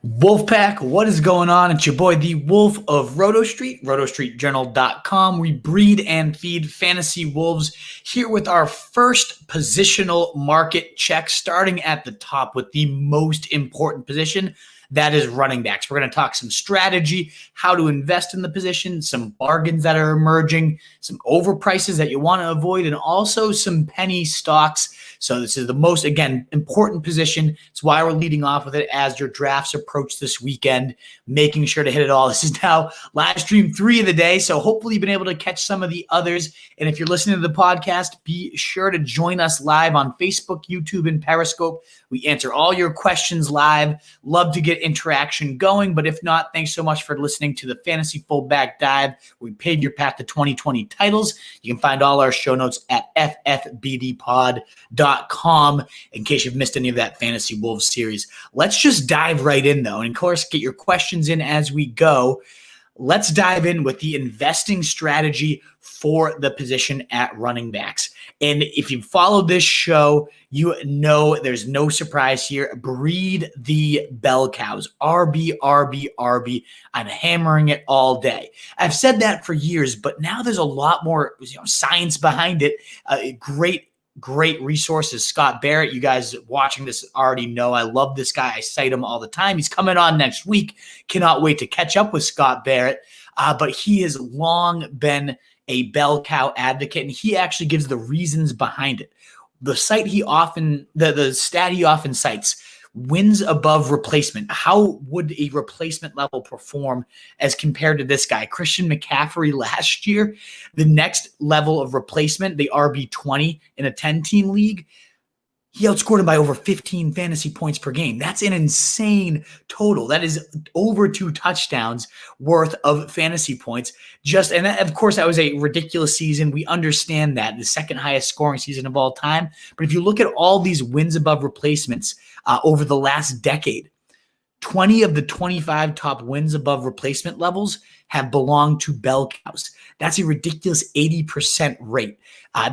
Wolfpack, what is going on? It's your boy, the Wolf of Roto Street, rotostreetjournal.com. We breed and feed fantasy wolves here with our first positional market check, starting at the top with the most important position. That is running backs. We're going to talk some strategy, how to invest in the position, some bargains that are emerging, some overprices that you want to avoid, and also some penny stocks. So this is the most, again, important position. It's why we're leading off with it as your drafts approach this weekend, making sure to hit it all. This is now live stream 3 of the day, so hopefully you've been able to catch some of the others. And if you're listening to the podcast, be sure to join us live on Facebook, YouTube, and Periscope. We answer all your questions live. Love to get interaction going, but if not, thanks so much for listening to the Fantasy Fullback Dive. We paved your path to 2020 titles. You can find all our show notes at ffbdpod.com in case you've missed any of that Fantasy Wolves series. Let's just dive right in, though, and of course, get your questions in as we go. Let's dive in with the investing strategy for the position at running backs. And if you follow this show, you know there's no surprise here. Breed the bell cows. RB, RB, RB. I'm hammering it all day. I've said that for years, but now there's a lot more science behind it. Great resources. Scott Barrett, you guys watching this already know I love this guy. I cite him all the time. He's coming on next week. Cannot wait to catch up with Scott Barrett. But he has long been a bell cow advocate, and he actually gives the reasons behind it. The stat he often cites, wins above replacement. How would a replacement level perform as compared to this guy? Christian McCaffrey last year, the next level of replacement, the RB20 in a 10-team league, he outscored him by over 15 fantasy points per game. That's an insane total. That is over 2 touchdowns worth of fantasy points. And that, of course, that was a ridiculous season. We understand that, the second highest scoring season of all time. But if you look at all these wins above replacements over the last decade, 20 of the 25 top wins above replacement levels have belonged to bell cows. That's a ridiculous 80% rate.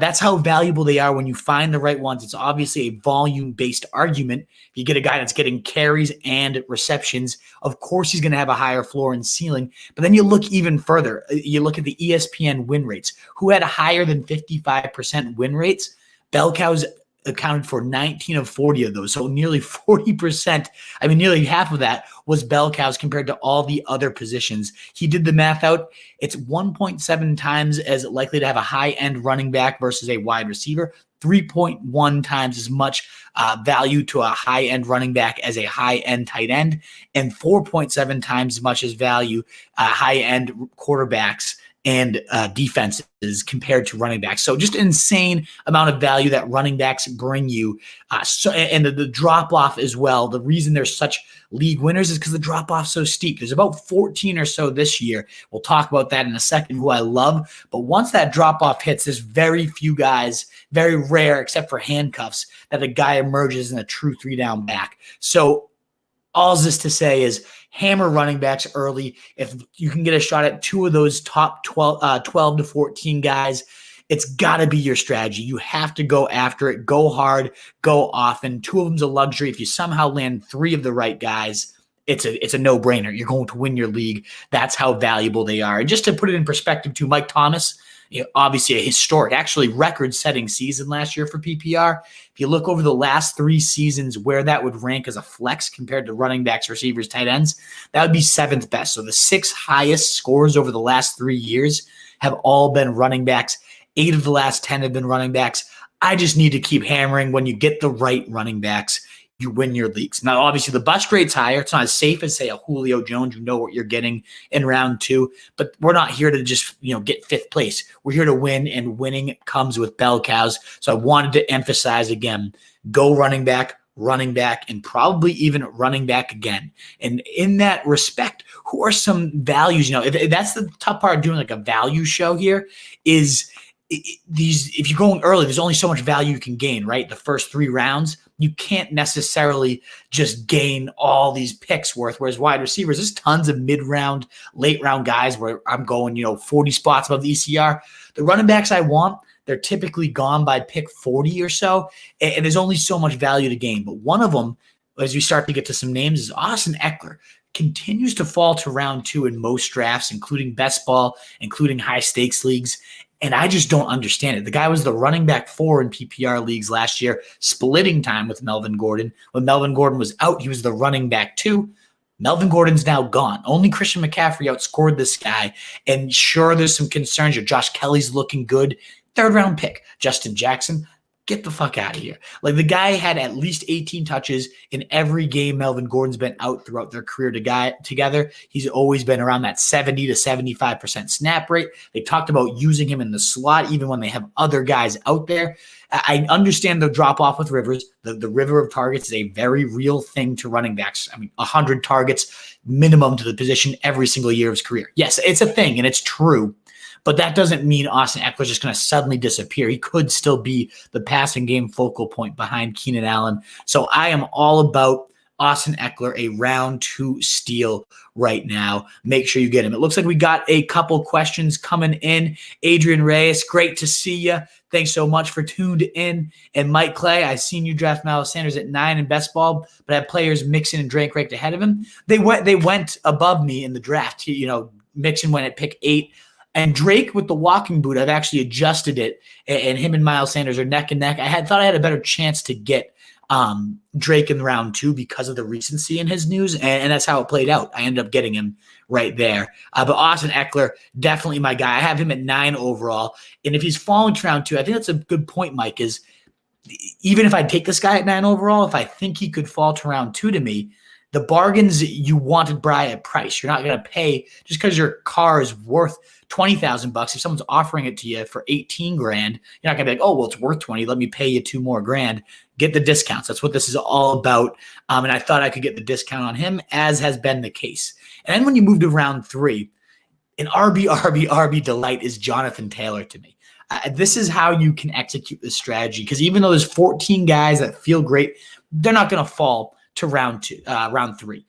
That's how valuable they are when you find the right ones. It's obviously a volume-based argument. If you get a guy that's getting carries and receptions, of course he's going to have a higher floor and ceiling. But then you look even further. You look at the ESPN win rates. Who had higher than 55% win rates? Bell cows accounted for 19 of 40 of those. So nearly 40%, nearly half of that was bell cows compared to all the other positions. He did the math out. It's 1.7 times as likely to have a high-end running back versus a wide receiver, 3.1 times as much value to a high-end running back as a high-end tight end, and 4.7 times as much as value high-end quarterbacks and defenses compared to running backs. So just an insane amount of value that running backs bring you. And the drop-off as well. The reason there's such league winners is because the drop-off's so steep. There's about 14 or so this year. We'll talk about that in a second, who I love. But once that drop-off hits, there's very few guys, very rare, except for handcuffs, that a guy emerges in a true 3-down back. So all this to say is hammer running backs early. If you can get a shot at 2 of those top 12 to 14 guys, it's got to be your strategy. You have to go after it, go hard, go often. 2 of them's a luxury. If you somehow land 3 of the right guys, it's a no-brainer. You're going to win your league. That's how valuable they are. And just to put it in perspective too, Mike Thomas, obviously a historic, actually record-setting season last year for PPR. If you look over the last 3 seasons where that would rank as a flex compared to running backs, receivers, tight ends, that would be 7th best. So the 6 highest scores over the last 3 years have all been running backs. 8 of the last 10 have been running backs. I just need to keep hammering. When you get the right running backs, you win your leagues. Now, obviously, the bust rate's higher. It's not as safe as, say, a Julio Jones. You know what you're getting in round 2. But we're not here to just, get 5th place. We're here to win, and winning comes with bell cows. So I wanted to emphasize again, go running back, and probably even running back again. And in that respect, who are some values? If that's the tough part of doing like a value show here is if you're going early, there's only so much value you can gain, right? The first 3 rounds, you can't necessarily just gain all these picks worth. Whereas wide receivers, there's tons of mid-round, late-round guys where I'm going, 40 spots above the ECR. The running backs I want, they're typically gone by pick 40 or so, and there's only so much value to gain. But one of them as we start to get to some names, is Austin Eckler. Continues to fall to round 2 in most drafts, including best ball, including high stakes leagues. And I just don't understand it. The guy was the running back 4 in PPR leagues last year, splitting time with Melvin Gordon. When Melvin Gordon was out, he was the running back 2. Melvin Gordon's now gone. Only Christian McCaffrey outscored this guy. And sure, there's some concerns. Josh Kelly's looking good. 3rd round pick. Justin Jackson, get the fuck out of here. Like, the guy had at least 18 touches in every game Melvin Gordon's been out throughout their career together. He's always been around that 70 to 75% snap rate. They talked about using him in the slot even when they have other guys out there. I understand the drop off with Rivers. The river of targets is a very real thing to running backs. I mean, 100 targets minimum to the position every single year of his career. Yes, it's a thing and it's true. But that doesn't mean Austin Eckler is just going to suddenly disappear. He could still be the passing game focal point behind Keenan Allen. So I am all about Austin Eckler, a round 2 steal right now. Make sure you get him. It looks like we got a couple questions coming in. Adrian Reyes, great to see you. Thanks so much for tuned in. And Mike Clay, I've seen you draft Miles Sanders at 9 in best ball, but I have players Mixon and Drake ranked ahead of him. They went above me in the draft. Mixon went at pick 8. And Drake with the walking boot, I've actually adjusted it, and him and Miles Sanders are neck and neck. Thought I had a better chance to get Drake in round 2 because of the recency in his news, and that's how it played out. I ended up getting him right there. But Austin Eckler, definitely my guy. I have him at 9 overall, and if he's falling to round 2, I think that's a good point, Mike, is even if I take this guy at 9 overall, if I think he could fall to round 2 to me, the bargains you wanted Bry at price. You're not going to pay just because your car is worth $20,000. If someone's offering it to you for 18 grand, you're not going to be like, oh, well, it's worth 20. Let me pay you 2 more grand. Get the discounts. That's what this is all about. And I thought I could get the discount on him, as has been the case. And then when you move to round 3, an RB delight is Jonathan Taylor to me. This is how you can execute this strategy, because even though there's 14 guys that feel great, they're not going to fall to round 3.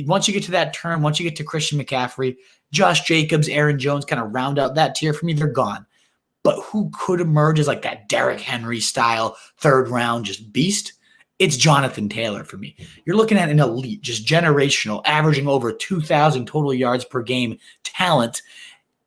Once you get to that turn, once you get to Christian McCaffrey, Josh Jacobs, Aaron Jones kind of round out that tier for me, they're gone. But who could emerge as like that Derrick Henry style 3rd round just beast? It's Jonathan Taylor for me. You're looking at an elite, just generational, averaging over 2,000 total yards per game talent,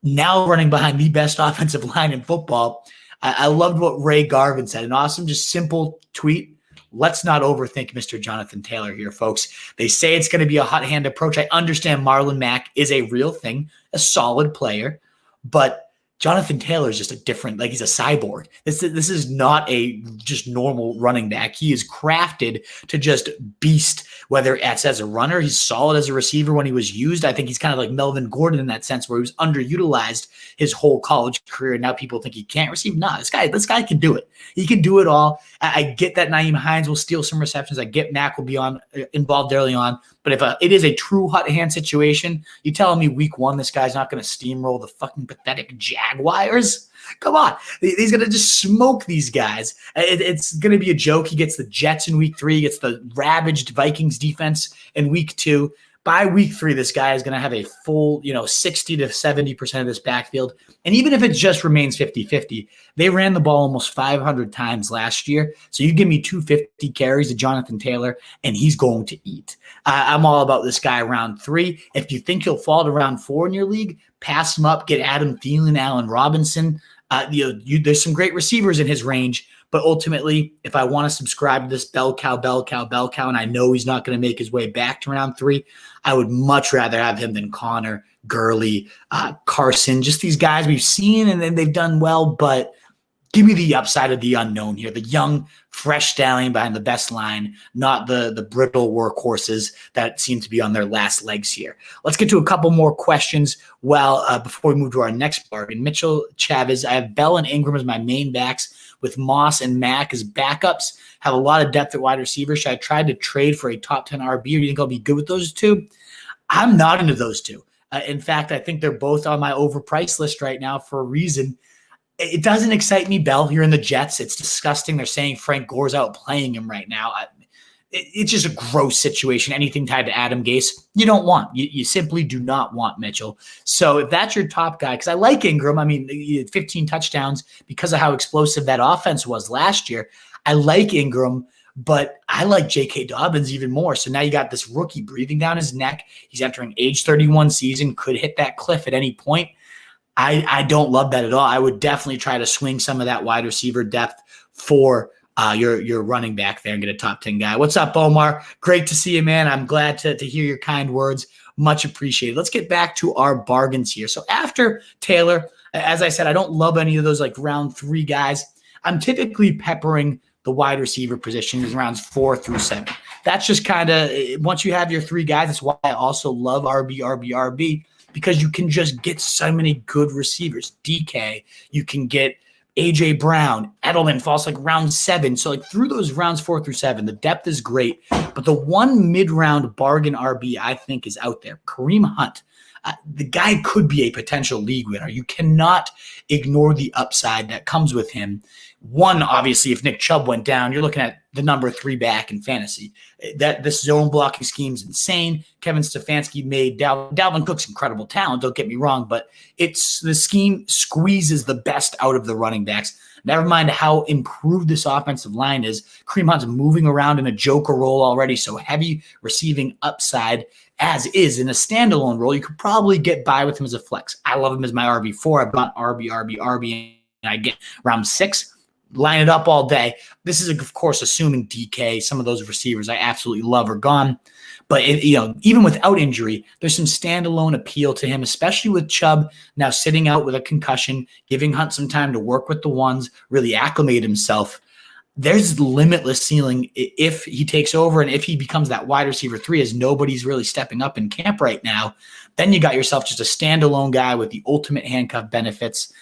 now running behind the best offensive line in football. I loved what Ray Garvin said, an awesome, just simple tweet. Let's not overthink Mr. Jonathan Taylor here, folks. They say it's going to be a hot hand approach. I understand Marlon Mack is a real thing, a solid player, but Jonathan Taylor is just a different, like, he's a cyborg. This is not a just normal running back. He is crafted to just beast, whether it's as a runner. He's solid as a receiver when he was used. I think he's kind of like Melvin Gordon in that sense, where he was underutilized his whole college career. And now people think he can't receive. Nah, this guy can do it. He can do it all. I get that Nyheim Hines will steal some receptions. I get Mack will be involved early on. But if it is a true hot hand situation, you telling me week 1 this guy's not going to steamroll the fucking pathetic Jaguars? Come on. He's going to just smoke these guys. It's going to be a joke. He gets the Jets in week 3. He gets the ravaged Vikings defense in week 2. By week 3, this guy is going to have a full, 60 to 70% of this backfield. And even if it just remains 50-50, they ran the ball almost 500 times last year. So you give me 250 carries to Jonathan Taylor, and he's going to eat. I'm all about this guy round 3. If you think he'll fall to round 4 in your league, pass him up, get Adam Thielen, Allen Robinson. There's some great receivers in his range. But ultimately, if I want to subscribe to this bell cow, and I know he's not going to make his way back to round 3, I would much rather have him than Connor, Gurley, Carson, just these guys we've seen and then they've done well, but give me the upside of the unknown here, the young, fresh stallion behind the best line, not the brittle workhorses that seem to be on their last legs here. Let's get to a couple more questions before we move to our next bargain. Mitchell Chavez, I have Bell and Ingram as my main backs with Moss and Mack as backups. Have a lot of depth at wide receiver. Should I try to trade for a top 10 RB, or do you think I'll be good with those two? I'm not into those two. In fact, I think they're both on my overpriced list right now for a reason. It doesn't excite me, Bell. You're in the Jets. It's disgusting. They're saying Frank Gore's out playing him right now. It's just a gross situation. Anything tied to Adam Gase, you don't want. You simply do not want Mitchell. So if that's your top guy, because I like Ingram. I mean, he had 15 touchdowns because of how explosive that offense was last year. I like Ingram. but I like J.K. Dobbins even more. So now you got this rookie breathing down his neck. He's entering age 31 season, could hit that cliff at any point. I don't love that at all. I would definitely try to swing some of that wide receiver depth for your running back there and get a top 10 guy. What's up, Omar? Great to see you, man. I'm glad to hear your kind words. Much appreciated. Let's get back to our bargains here. So after Taylor, as I said, I don't love any of those like round 3 guys. I'm typically peppering the wide receiver position in rounds 4 through 7. That's just kind of, once you have your 3 guys, that's why I also love RB, because you can just get so many good receivers. DK, you can get A.J. Brown, Edelman falls like round 7. So like through those rounds 4 through 7, the depth is great. But the one mid-round bargain RB I think is out there, Kareem Hunt. The guy could be a potential league winner. You cannot ignore the upside that comes with him. One, obviously, if Nick Chubb went down, you're looking at the number 3 back in fantasy. This zone blocking scheme is insane. Kevin Stefanski made Dalvin Cook's incredible talent, don't get me wrong, but the scheme squeezes the best out of the running backs. Never mind how improved this offensive line is. Kareem Hunt's moving around in a joker role already, so heavy receiving upside as is. In a standalone role, you could probably get by with him as a flex. I love him as my RB4. I've got RB, and I get round 6. Line it up all day. This is, of course, assuming DK. Some of those receivers I absolutely love are gone. But even without injury, there's some standalone appeal to him, especially with Chubb now sitting out with a concussion, giving Hunt some time to work with the ones, really acclimate himself. There's limitless ceiling if he takes over and if he becomes that wide receiver 3, as nobody's really stepping up in camp right now. Then you got yourself just a standalone guy with the ultimate handcuff benefits.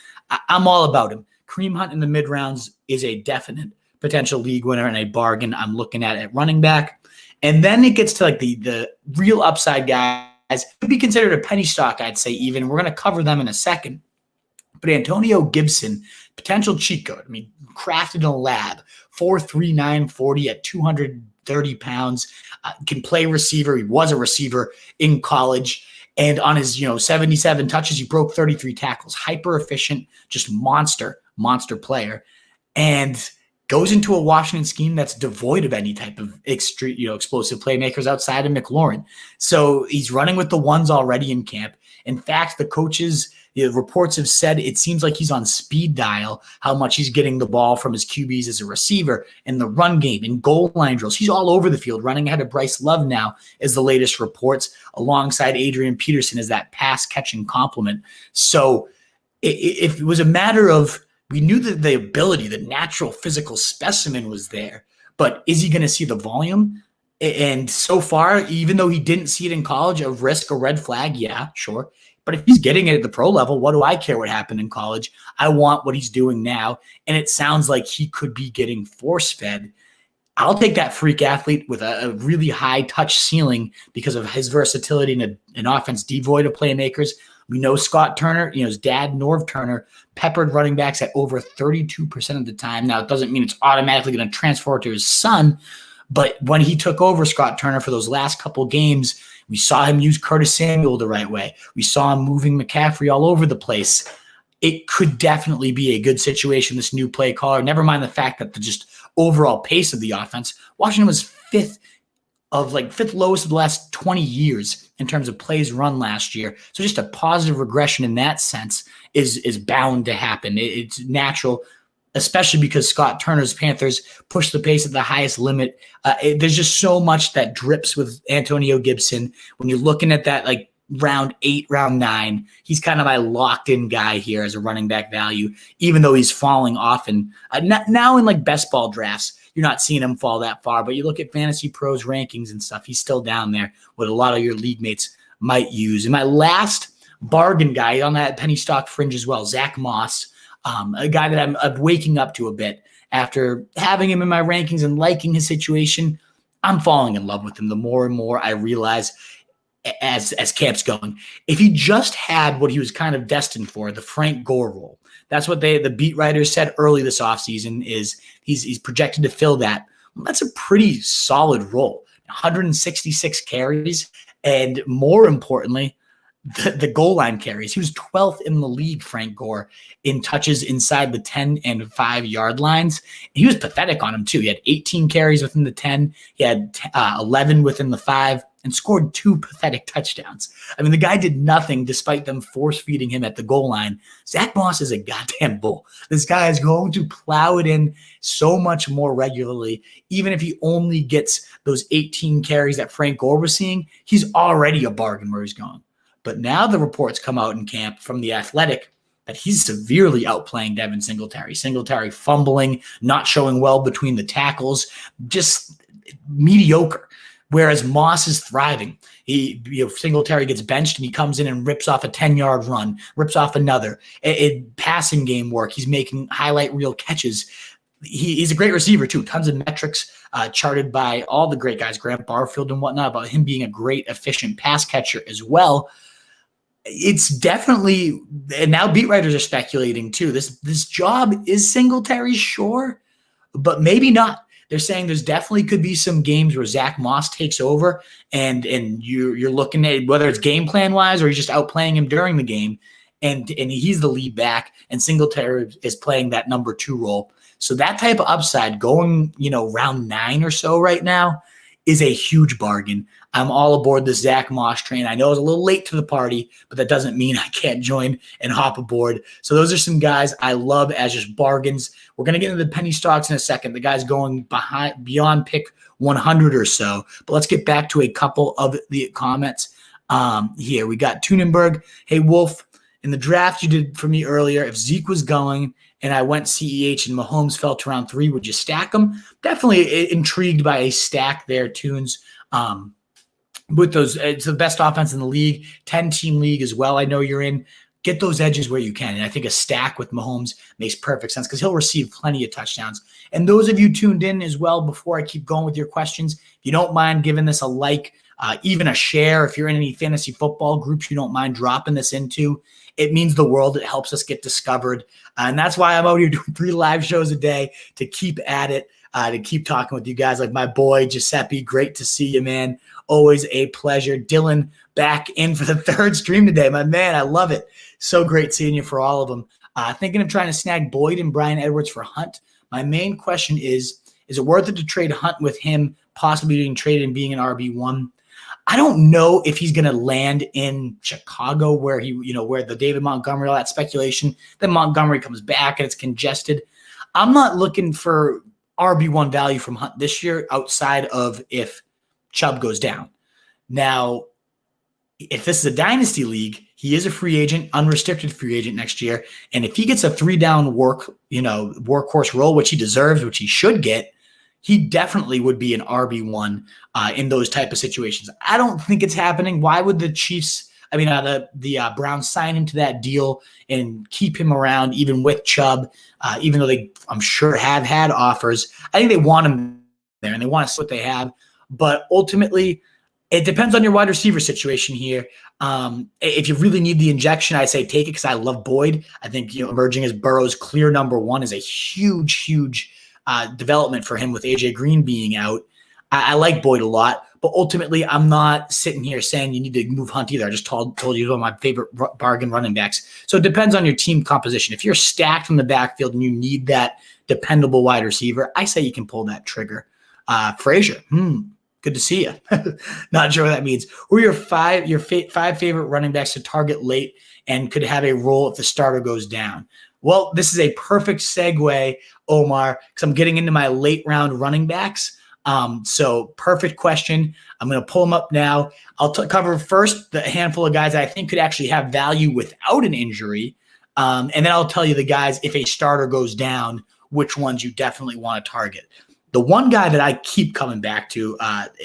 I'm all about him. Kareem Hunt in the mid-rounds is a definite potential league winner and a bargain I'm looking at running back. And then it gets to like the real upside guys. Could be considered a penny stock, I'd say even. We're going to cover them in a second. But Antonio Gibson, potential cheat code. I mean, crafted in a lab, 4'3", 940 at 230 pounds, can play receiver. He was a receiver in college. And on his 77 touches, he broke 33 tackles. Hyper efficient, just monster player. And goes into a Washington scheme that's devoid of any type of explosive playmakers outside of McLaurin. So he's running with the ones already in camp. In fact, the coaches, reports have said it seems like he's on speed dial, how much he's getting the ball from his QBs as a receiver in the run game, in goal line drills. He's all over the field, running ahead of Bryce Love now, is the latest reports, alongside Adrian Peterson as that pass-catching complement. So if it was a matter of, we knew that the ability, the natural physical specimen was there, but is he going to see the volume? And so far, even though he didn't see it in college, a risk, a red flag, yeah, sure. But if he's getting it at the pro level, what do I care what happened in college? I want what he's doing now. And it sounds like he could be getting force-fed. I'll take that freak athlete with a really high touch ceiling because of his versatility in an offense devoid of playmakers. We know Scott Turner, his dad, Norv Turner, peppered running backs at over 32% of the time. Now, it doesn't mean it's automatically going to transfer to his son, but when he took over Scott Turner for those last couple games, we saw him use Curtis Samuel the right way. We saw him moving McCaffrey all over the place. It could definitely be a good situation, this new play caller. Never mind the fact that the just overall pace of the offense, Washington was fifth lowest of the last 20 years in terms of plays run last year. So just a positive regression in that sense is bound to happen. It's natural, especially because Scott Turner's Panthers push the pace at the highest limit. There's just so much that drips with Antonio Gibson. When you're looking at that, like round 8, round 9, he's kind of my locked-in guy here as a running back value, even though he's falling often. Now in like best ball drafts, you're not seeing him fall that far, but you look at Fantasy Pros rankings and stuff, he's still down there, what a lot of your league mates might use. And my last bargain guy on that penny stock fringe as well, Zach Moss, a guy that I'm waking up to a bit after having him in my rankings and liking his situation. I'm falling in love with him the more and more I realize as camp's going. If he just had what he was kind of destined for, the Frank Gore role, that's what the beat writers said early this offseason, is he's projected to fill that. Well, that's a pretty solid role. 166 carries, and more importantly, the goal line carries. He was 12th in the league, Frank Gore, in touches inside the 10 and 5 yard lines. He was pathetic on him too. He had 18 carries within the 10. He had 11 within the 5 and scored 2 pathetic touchdowns. I mean, the guy did nothing despite them force feeding him at the goal line. Zach Moss is a goddamn bull. This guy is going to plow it in so much more regularly. Even if he only gets those 18 carries that Frank Gore was seeing, he's already a bargain where he's going. But now the reports come out in camp from The Athletic that he's severely outplaying Devin Singletary. Singletary fumbling, not showing well between the tackles, just mediocre. Whereas Moss is thriving. Singletary gets benched and he comes in and rips off a 10-yard run, rips off another. Passing game work. He's making highlight reel catches. He's a great receiver too. Tons of metrics charted by all the great guys, Grant Barfield and whatnot, about him being a great, efficient pass catcher as well. It's definitely, and now beat writers are speculating too. This job is Singletary, sure, but maybe not. They're saying there's definitely could be some games where Zach Moss takes over and you're looking at whether it's game plan wise or you're just outplaying him during the game, and he's the lead back and Singletary is playing that number 2 role. So that type of upside going, round 9 or so right now is a huge bargain. I'm all aboard the Zach Moss train. I know I was a little late to the party, but that doesn't mean I can't join and hop aboard. So those are some guys I love as just bargains. We're going to get into the penny stocks in a second. The guys going beyond pick 100 or so. But let's get back to a couple of the comments here. We got Tunenberg. Hey, Wolf, in the draft you did for me earlier, if Zeke was going and I went CEH and Mahomes fell to round 3, would you stack them? Definitely intrigued by a stack there, Tunes. With those, it's the best offense in the league, 10-team league as well. I know you're in. Get those edges where you can. And I think a stack with Mahomes makes perfect sense because he'll receive plenty of touchdowns. And those of you tuned in as well, before I keep going with your questions, if you don't mind giving this a like, even a share, if you're in any fantasy football groups you don't mind dropping this into, it means the world. It helps us get discovered. And that's why I'm out here doing 3 live shows a day to keep at it, to keep talking with you guys like my boy Giuseppe. Great to see you, man. Always a pleasure. Dylan back in for the 3rd stream today. My man, I love it. So great seeing you for all of them. Thinking of trying to snag Boyd and Bryan Edwards for Hunt. My main question is it worth it to trade Hunt with him possibly being traded and being an RB1? I don't know if he's going to land in Chicago where where the David Montgomery, all that speculation, then Montgomery comes back and it's congested. I'm not looking for RB1 value from Hunt this year outside of if Chubb goes down. Now, if this is a dynasty league, he is a free agent, unrestricted free agent next year. And if he gets a 3-down workhorse role, which he deserves, which he should get, he definitely would be an RB1 in those type of situations. I don't think it's happening. Why would the Chiefs, the Browns sign him to that deal and keep him around even with Chubb, even though they, I'm sure, have had offers? I think they want him there and they want to see what they have. But ultimately, it depends on your wide receiver situation here. If you really need the injection, I say take it because I love Boyd. I think emerging as Burrow's clear number 1 is a huge development for him with AJ Green being out. I like Boyd a lot, but ultimately I'm not sitting here saying you need to move Hunt either. I just told you one of my favorite bargain running backs. So it depends on your team composition. If you're stacked from the backfield and you need that dependable wide receiver, I say you can pull that trigger. Frazier, good to see you. Not sure what that means. Who are your 5 favorite running backs to target late and could have a role if the starter goes down? Well, this is a perfect segue, Omar, because I'm getting into my late round running backs. So perfect question. I'm going to pull them up now. I'll cover first the handful of guys I think could actually have value without an injury. And then I'll tell you the guys, if a starter goes down, which ones you definitely want to target. The one guy that I keep coming back to,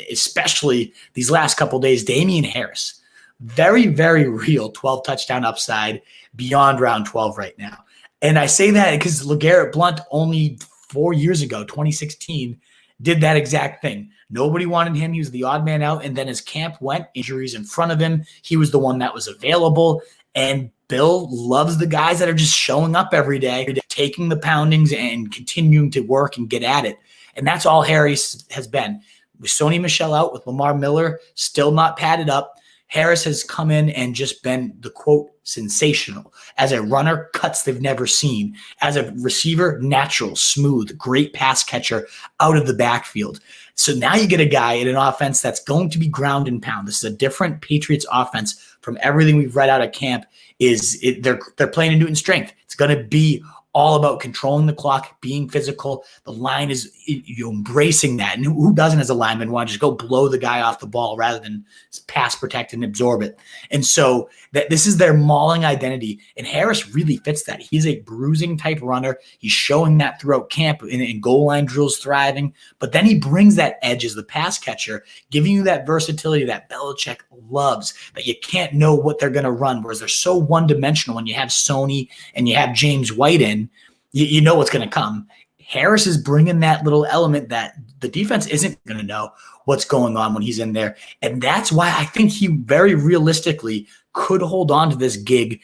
especially these last couple of days, Damian Harris. Very, very real 12 touchdown upside beyond round 12 right now. And I say that because LeGarrette Blount only 4 years ago, 2016, did that exact thing. Nobody wanted him. He was the odd man out. And then as camp went, injuries in front of him, he was the one that was available. And Bill loves the guys that are just showing up every day, taking the poundings and continuing to work and get at it. And that's all Harris has been. With Sony Michel out, with Lamar Miller still not padded up, Harris has come in and just been the quote sensational. As a runner, cuts they've never seen. As a receiver, natural, smooth, great pass catcher out of the backfield. So now you get a guy in an offense that's going to be ground and pound. This is a different Patriots offense from everything we've read out of camp. They're playing in Newton's strength. It's going to be all about controlling the clock, being physical. The line is embracing that. And who doesn't as a lineman want to just go blow the guy off the ball rather than pass protect and absorb it? And so this is their mauling identity. And Harris really fits that. He's a bruising type runner. He's showing that throughout camp in goal line drills, thriving. But then he brings that edge as the pass catcher, giving you that versatility that Belichick loves, that you can't know what they're going to run, whereas they're so one-dimensional when you have Sony and you have James White in. You know what's going to come. Harris is bringing that little element that the defense isn't going to know what's going on when he's in there. And that's why I think he very realistically could hold on to this gig.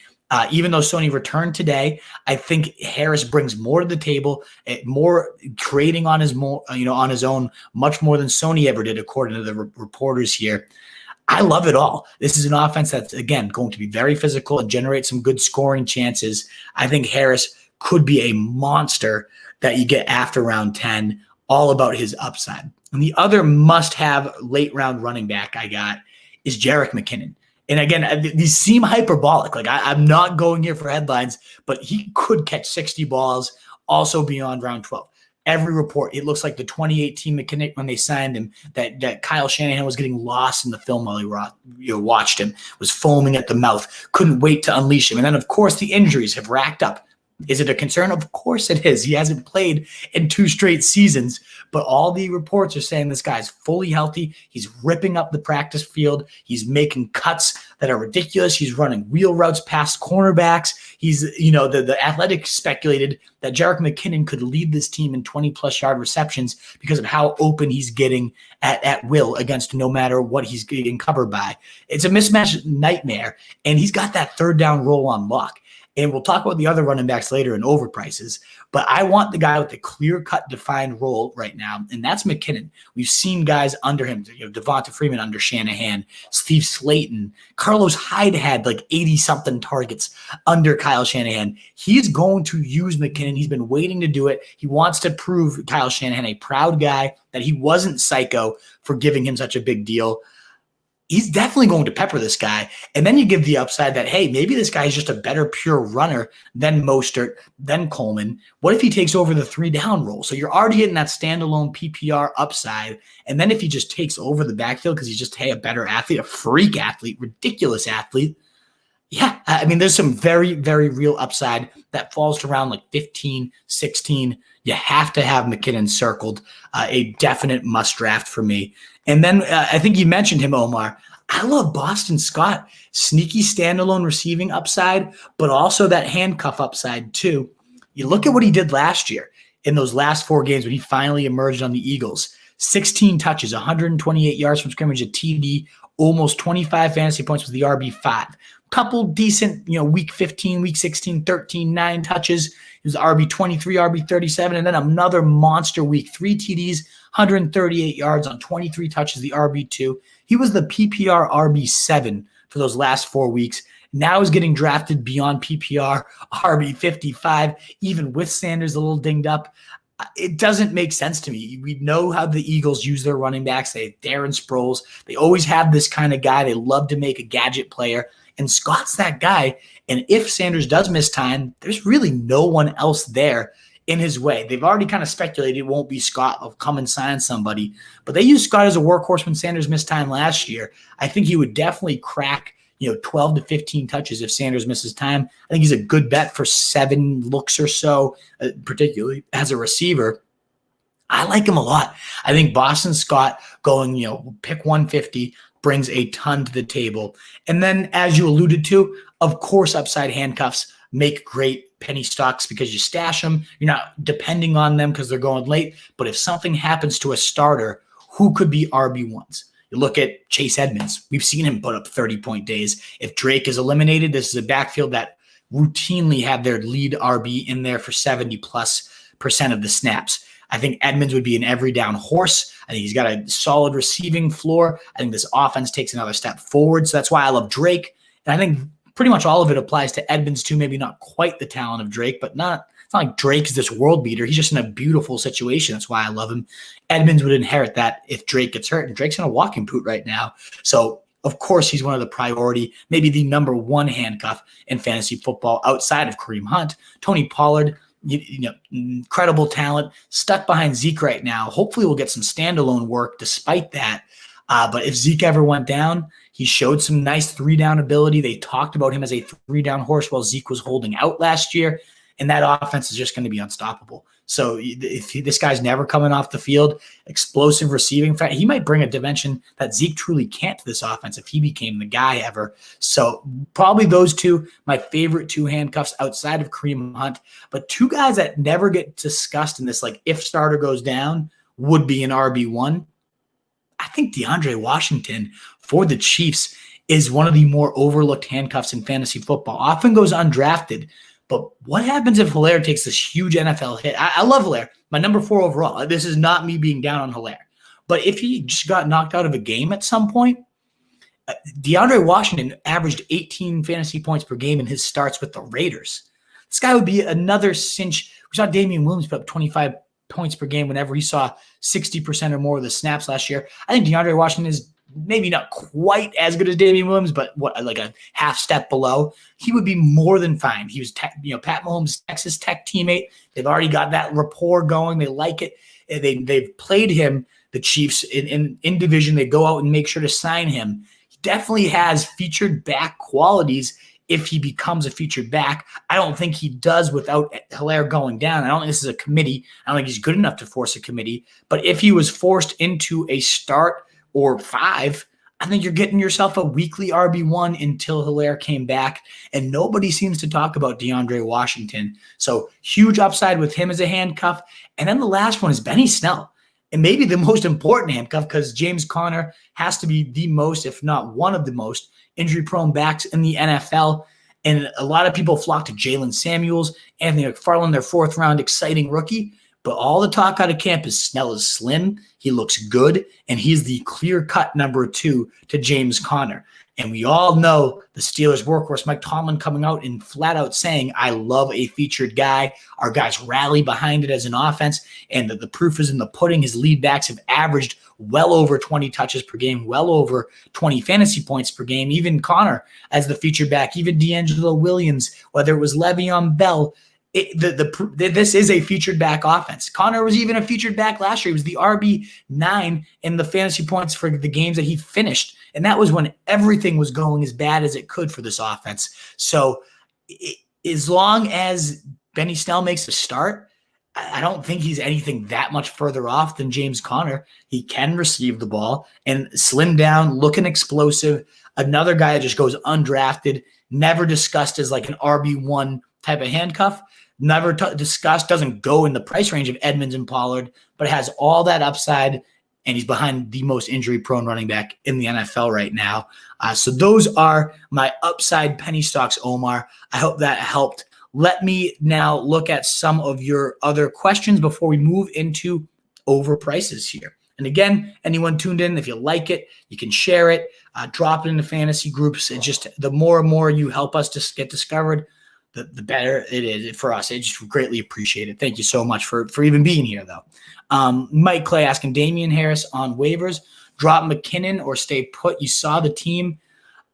Even though Sony returned today, I think Harris brings more to the table, more creating on his own, much more than Sony ever did, according to the reporters here. I love it all. This is an offense that's, again, going to be very physical and generate some good scoring chances. I think Harris could be a monster that you get after round 10, all about his upside. And the other must-have late-round running back I got is Jerick McKinnon. And again, these seem hyperbolic. Like I'm not going here for headlines, but he could catch 60 balls also beyond round 12. Every report, it looks like the 2018 McKinnon, when they signed him, that Kyle Shanahan was getting lost in the film while he watched him, was foaming at the mouth, couldn't wait to unleash him. And then, of course, the injuries have racked up. Is it a concern? Of course it is. He hasn't played in 2 straight seasons, but all the reports are saying this guy's fully healthy. He's ripping up the practice field. He's making cuts that are ridiculous. He's running wheel routes past cornerbacks. He's, the Athletic speculated that Jerick McKinnon could lead this team in 20-plus yard receptions because of how open he's getting at will against no matter what he's getting covered by. It's a mismatch nightmare, and he's got that third down role on lock. And we'll talk about the other running backs later in Overprices. But I want the guy with the clear-cut, defined role right now, and that's McKinnon. We've seen guys under him, Devonta Freeman under Shanahan, Steve Slayton. Carlos Hyde had like 80-something targets under Kyle Shanahan. He's going to use McKinnon. He's been waiting to do it. He wants to prove Kyle Shanahan a proud guy, that he wasn't psycho for giving him such a big deal. He's definitely going to pepper this guy. And then you give the upside that, hey, maybe this guy is just a better pure runner than Mostert, than Coleman. What if he takes over the 3-down role? So you're already getting that standalone PPR upside. And then if he just takes over the backfield because he's just, a better athlete, a freak athlete, ridiculous athlete. Yeah, I mean, there's some very, very real upside that falls to around like 15, 16. You have to have McKinnon circled, a definite must draft for me. And then I think you mentioned him, Omar. I love Boston Scott. Sneaky standalone receiving upside, but also that handcuff upside too. You look at what he did last year in those last 4 games when he finally emerged on the Eagles. 16 touches, 128 yards from scrimmage, a TD, almost 25 fantasy points with the RB5. Couple decent, week 15, week 16, 13, 9 touches. He was RB23, RB37, and then another monster week, 3 TDs, 138 yards on 23 touches, the RB2. He was the PPR RB7 for those last 4 weeks. Now he's getting drafted beyond PPR, RB55, even with Sanders a little dinged up. It doesn't make sense to me. We know how the Eagles use their running backs. They have Darren Sproles. They always have this kind of guy. They love to make a gadget player. And Scott's that guy. And if Sanders does miss time, there's really no one else there in his way. They've already kind of speculated it won't be Scott. They'll come and sign somebody. But they used Scott as a workhorse when Sanders missed time last year. I think he would definitely crack 12 to 15 touches if Sanders misses time. I think he's a good bet for 7 looks or so, particularly as a receiver. I like him a lot. I think Boston Scott going, pick 150 brings a ton to the table. And then, as you alluded to, of course, upside handcuffs make great penny stocks because you stash them. You're not depending on them because they're going late. But if something happens to a starter, who could be RB1s? You look at Chase Edmonds. We've seen him put up 30-point days. If Drake is eliminated, this is a backfield that routinely have their lead RB in there for 70+% of the snaps. I think Edmonds would be an every down horse. I think he's got a solid receiving floor. I think this offense takes another step forward. So that's why I love Drake. And I think pretty much all of it applies to Edmonds too. Maybe not quite the talent of Drake, but it's not like Drake is this world beater. He's just in a beautiful situation. That's why I love him. Edmonds would inherit that if Drake gets hurt, and Drake's in a walking boot right now. So of course, he's one of the priority, maybe the number one handcuff in fantasy football outside of Kareem Hunt. Tony Pollard, incredible talent, stuck behind Zeke right now. Hopefully we'll get some standalone work despite that. But if Zeke ever went down, he showed some nice 3-down ability. They talked about him as a 3-down horse while Zeke was holding out last year. And that offense is just going to be unstoppable. So if this guy's never coming off the field, explosive receiving, he might bring a dimension that Zeke truly can't to this offense if he became the guy ever. So probably those two, my favorite two handcuffs outside of Kareem Hunt. But two guys that never get discussed in this, like if starter goes down, would be an RB1. I think DeAndre Washington for the Chiefs is one of the more overlooked handcuffs in fantasy football. Often goes undrafted. But what happens if Hilaire takes this huge NFL hit? I love Hilaire, my number 4 overall. This is not me being down on Hilaire. But if he just got knocked out of a game at some point, DeAndre Washington averaged 18 fantasy points per game in his starts with the Raiders. This guy would be another cinch. We saw Damian Williams put up 25 points per game whenever he saw 60% or more of the snaps last year. I think DeAndre Washington is maybe not quite as good as Damian Williams, but like a half step below. He would be more than fine. He was, Pat Mahomes' Texas Tech teammate. They've already got that rapport going. They like it. They've played him, the Chiefs, in division. They go out and make sure to sign him. He definitely has featured back qualities if he becomes a featured back. I don't think he does without Hilaire going down. I don't think this is a committee. I don't think he's good enough to force a committee. But if he was forced into a start or 5, I think you're getting yourself a weekly RB1 until Hilaire came back, and nobody seems to talk about DeAndre Washington. So huge upside with him as a handcuff. And then the last one is Benny Snell, and maybe the most important handcuff because James Conner has to be the most, if not one of the most, injury-prone backs in the NFL. And a lot of people flock to Jalen Samuels, Anthony McFarland, their 4th-round exciting rookie. But all the talk out of camp is Snell is slim, he looks good, and he's the clear-cut number 2 to James Conner. And we all know the Steelers' workhorse, Mike Tomlin, coming out and flat out saying, I love a featured guy. Our guys rally behind it as an offense, and the proof is in the pudding. His lead backs have averaged well over 20 touches per game, well over 20 fantasy points per game. Even Conner as the featured back, even D'Angelo Williams, whether it was Le'Veon Bell, this is a featured back offense. Conner was even a featured back last year. He was the RB9 in the fantasy points for the games that he finished. And that was when everything was going as bad as it could for this offense. So as long as Benny Snell makes a start, I don't think he's anything that much further off than James Conner. He can receive the ball and slim down, looking explosive. Another guy that just goes undrafted, never discussed as like an RB1 type of handcuff. Never discussed, doesn't go in the price range of Edmonds and Pollard, but has all that upside, and he's behind the most injury-prone running back in the NFL right now. So those are my upside penny stocks, Omar. I hope that helped. Let me now look at some of your other questions before we move into overprices here. And again, anyone tuned in, if you like it, you can share it, drop it into fantasy groups. It's just the more and more you help us to get discovered, the better it is for us. I just greatly appreciate it. Thank you so much for even being here, though. Mike Clay asking, Damian Harris on waivers, drop McKinnon or stay put. You saw the team.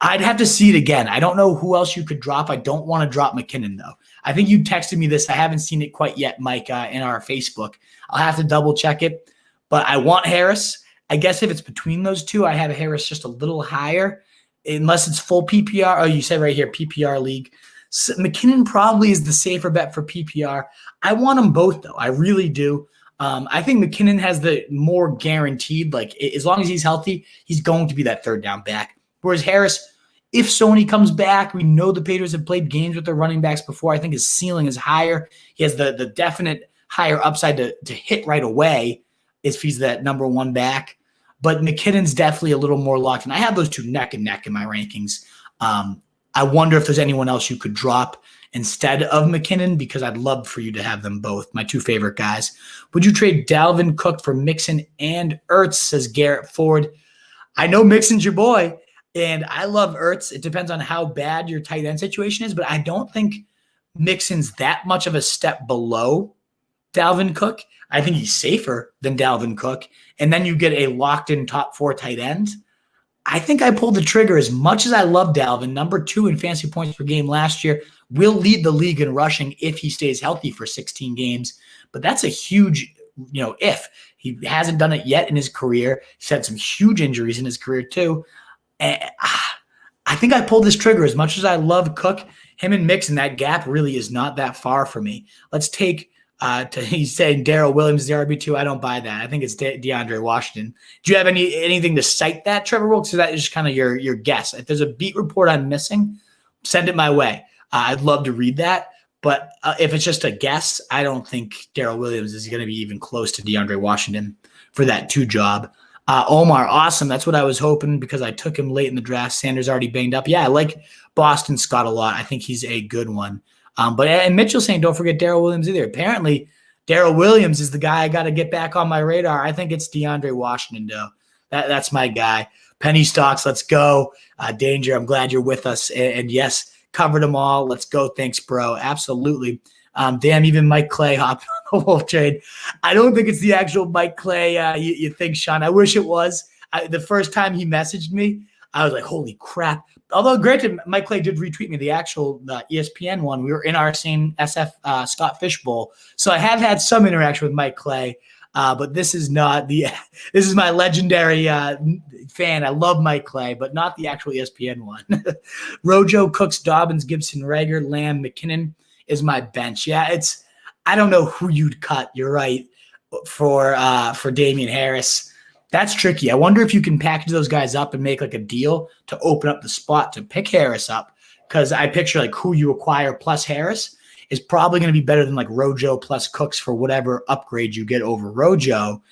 I'd have to see it again. I don't know who else you could drop. I don't want to drop McKinnon, though. I think you texted me this. I haven't seen it quite yet, Mike, in our Facebook. I'll have to double check it. But I want Harris. I guess if it's between those two, I have Harris just a little higher, unless it's full PPR. Oh, you said right here, PPR league. So McKinnon probably is the safer bet for PPR. I want them both, though. I really do. I think McKinnon has the more guaranteed, like as long as he's healthy, he's going to be that 3rd down back. Whereas Harris, if Sony comes back, we know the Patriots have played games with their running backs before. I think his ceiling is higher. He has the definite higher upside to hit right away if he's that number 1 back. But McKinnon's definitely a little more locked in. I have those two neck and neck in my rankings. I wonder if there's anyone else you could drop instead of McKinnon, because I'd love for you to have them both, my two favorite guys. Would you trade Dalvin Cook for Mixon and Ertz, says Garrett Ford. I know Mixon's your boy, and I love Ertz. It depends on how bad your tight end situation is, but I don't think Mixon's that much of a step below Dalvin Cook. I think he's safer than Dalvin Cook. And then you get a locked-in top 4 tight end. I think I pulled the trigger. As much as I love Dalvin, number 2 in fantasy points per game last year, will lead the league in rushing if he stays healthy for 16 games. But that's a huge, if. He hasn't done it yet in his career. He's had some huge injuries in his career too. And I think I pulled this trigger. As much as I love Cook, him and Mixon, that gap really is not that far for me. Let's take he's saying Darrell Williams, the RB2. I don't buy that. I think it's DeAndre Washington. Do you have anything to cite that, Trevor Wilkes? So that is just kind of your guess. If there's a beat report I'm missing, send it my way. I'd love to read that. But if it's just a guess, I don't think Darrell Williams is going to be even close to DeAndre Washington for that 2 job. Omar, awesome. That's what I was hoping because I took him late in the draft. Sanders already banged up. Yeah, I like Boston Scott a lot. I think he's a good one. And Mitchell saying don't forget Darrell Williams either. Apparently, Darrell Williams is the guy I got to get back on my radar. I think it's DeAndre Washington, though. That's my guy. Penny stocks, let's go. Danger, I'm glad you're with us. And yes, covered them all. Let's go. Thanks, bro. Absolutely. Damn, even Mike Clay hopped on the Wolf trade. I don't think it's the actual Mike Clay you think, Sean. I wish it was. The first time he messaged me, I was like, holy crap. Although, granted, Mike Clay did retweet me the actual ESPN one. We were in our same SF Scott Fish Bowl. So I have had some interaction with Mike Clay, but this is not this is my legendary fan. I love Mike Clay, but not the actual ESPN one. Rojo, Cooks, Dobbins, Gibson, Rager, Lamb, McKinnon is my bench. Yeah, I don't know who you'd cut. You're right for Damian Harris. That's tricky. I wonder if you can package those guys up and make like a deal to open up the spot to pick Harris up, because I picture like who you acquire plus Harris is probably going to be better than like Rojo plus Cooks for whatever upgrade you get over Rojo.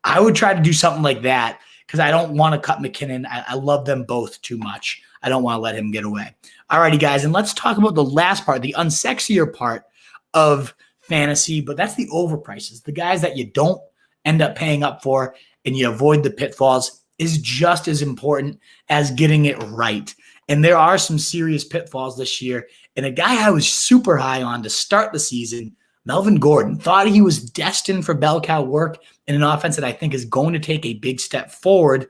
I would try to do something like that because I don't want to cut McKinnon. I love them both too much. I don't want to let him get away. All righty, guys, and let's talk about the last part, the unsexier part of fantasy, but that's the overprices, the guys that you don't end up paying up for and you avoid the pitfalls is just as important as getting it right. And there are some serious pitfalls this year. And a guy I was super high on to start the season, Melvin Gordon, thought he was destined for bell cow work in an offense that I think is going to take a big step forward.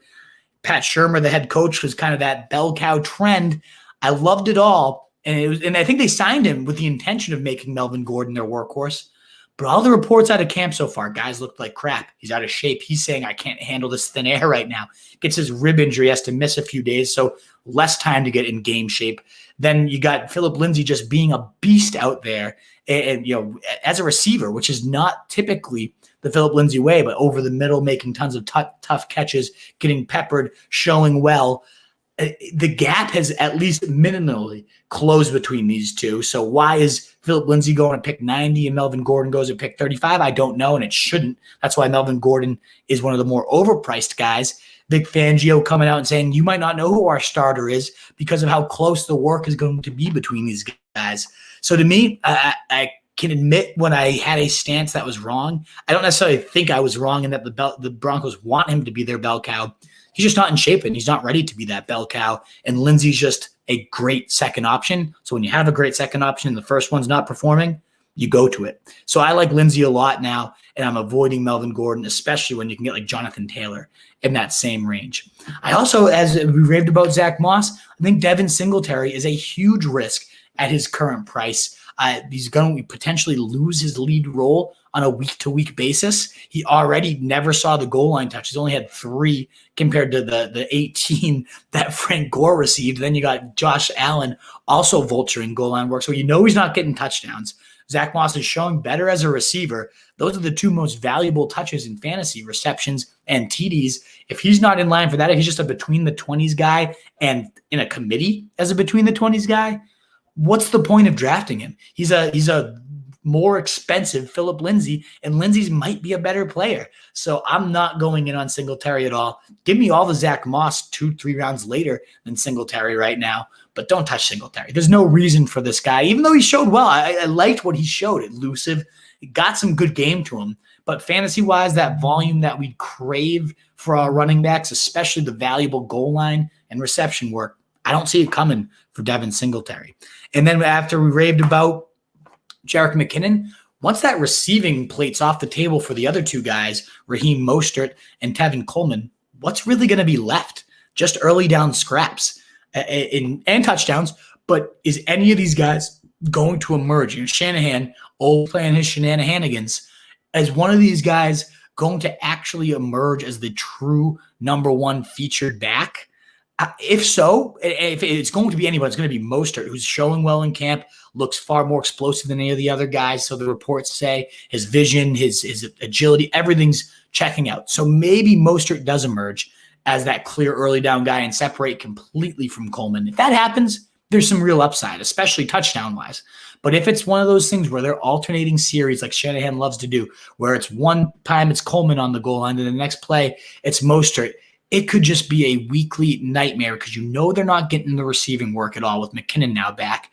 Pat Shurmur, the head coach, was kind of that bell cow trend. I loved it all. And I think they signed him with the intention of making Melvin Gordon their workhorse. But all the reports out of camp so far, guys looked like crap. He's out of shape. He's saying, I can't handle this thin air right now. Gets his rib injury, has to miss a few days, so less time to get in game shape. Then you got Philip Lindsay just being a beast out there and as a receiver, which is not typically the Philip Lindsay way, but over the middle, making tons of tough catches, getting peppered, showing well. The gap has at least minimally closed between these two. So why is Philip Lindsay going to pick 90 and Melvin Gordon goes to pick 35? I don't know, and it shouldn't. That's why Melvin Gordon is one of the more overpriced guys. Vic Fangio coming out and saying, you might not know who our starter is because of how close the work is going to be between these guys. So to me, I can admit when I had a stance that was wrong. I don't necessarily think I was wrong in that the Broncos want him to be their bell cow. He's just not in shape and he's not ready to be that bell cow. And Lindsey's just a great second option. So when you have a great second option and the first one's not performing, you go to it. So I like Lindsey a lot now, and I'm avoiding Melvin Gordon, especially when you can get like Jonathan Taylor in that same range. I also, as we raved about Zach Moss, I think Devin Singletary is a huge risk at his current price. He's going to potentially lose his lead role on a week-to-week basis. He already never saw the goal line touch. He's only had 3 compared to the 18 that Frank Gore received. Then you got Josh Allen also vulturing goal line work. So he's not getting touchdowns. Zach Moss is showing better as a receiver. Those are the 2 most valuable touches in fantasy, receptions and TDs. If he's not in line for that, if he's just a between-the-20s guy and in a committee as a between-the-20s guy, what's the point of drafting him? He's a more expensive Phillip Lindsay, and Lindsay's might be a better player. So I'm not going in on Singletary at all. Give me all the Zach Moss 2-3 rounds later than Singletary right now, but don't touch Singletary. There's no reason for this guy, even though he showed well. I liked what he showed. Elusive. He got some good game to him. But fantasy-wise, that volume that we crave for our running backs, especially the valuable goal line and reception work, I don't see it coming for Devin Singletary. And then after we raved about Jerick McKinnon, once that receiving plate's off the table for the other two guys, Raheem Mostert and Tevin Coleman, what's really going to be left? Just early down scraps and touchdowns. But is any of these guys going to emerge? Shanahan, playing his shenanigans, as one of these guys going to actually emerge as the true number one featured back? If so, if it's going to be anyone, it's going to be Mostert, who's showing well in camp, looks far more explosive than any of the other guys. So the reports say his vision, his agility, everything's checking out. So maybe Mostert does emerge as that clear early down guy and separate completely from Coleman. If that happens, there's some real upside, especially touchdown-wise. But if it's one of those things where they're alternating series like Shanahan loves to do, where it's one time it's Coleman on the goal line and the next play it's Mostert, it could just be a weekly nightmare because you know they're not getting the receiving work at all with McKinnon now back.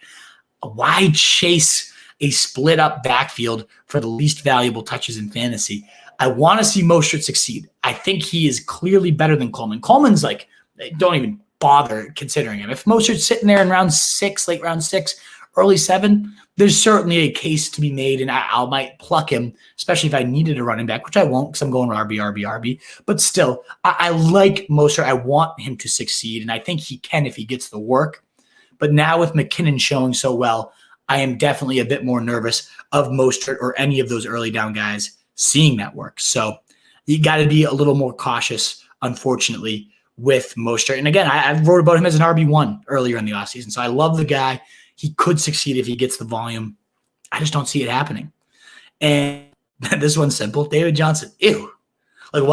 Why chase a split-up backfield for the least valuable touches in fantasy? I want to see Mostert succeed. I think he is clearly better than Coleman. Coleman's like, don't even bother considering him. If Mostert's sitting there in round 6, late round 6, early 7, there's certainly a case to be made, and I might pluck him, especially if I needed a running back, which I won't because I'm going RB. But still, I like Mostert. I want him to succeed, and I think he can if he gets the work. But now with McKinnon showing so well, I am definitely a bit more nervous of Mostert or any of those early down guys seeing that work. So you got to be a little more cautious, unfortunately, with Mostert. And again, I wrote about him as an RB1 earlier in the offseason, so I love the guy. He could succeed if he gets the volume. I just don't see it happening. And this one's simple. David Johnson. Ew. Like,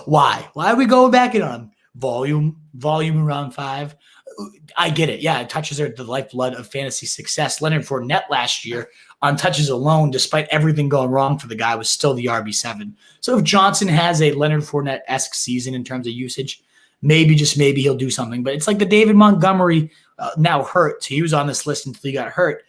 why? Why are we going back in on him? Volume in round 5. I get it. Yeah, touches are the lifeblood of fantasy success. Leonard Fournette last year on touches alone, despite everything going wrong for the guy, was still the RB7. So if Johnson has a Leonard Fournette-esque season in terms of usage, maybe, just maybe, he'll do something. But it's like the David Montgomery now hurt. So he was on this list until he got hurt.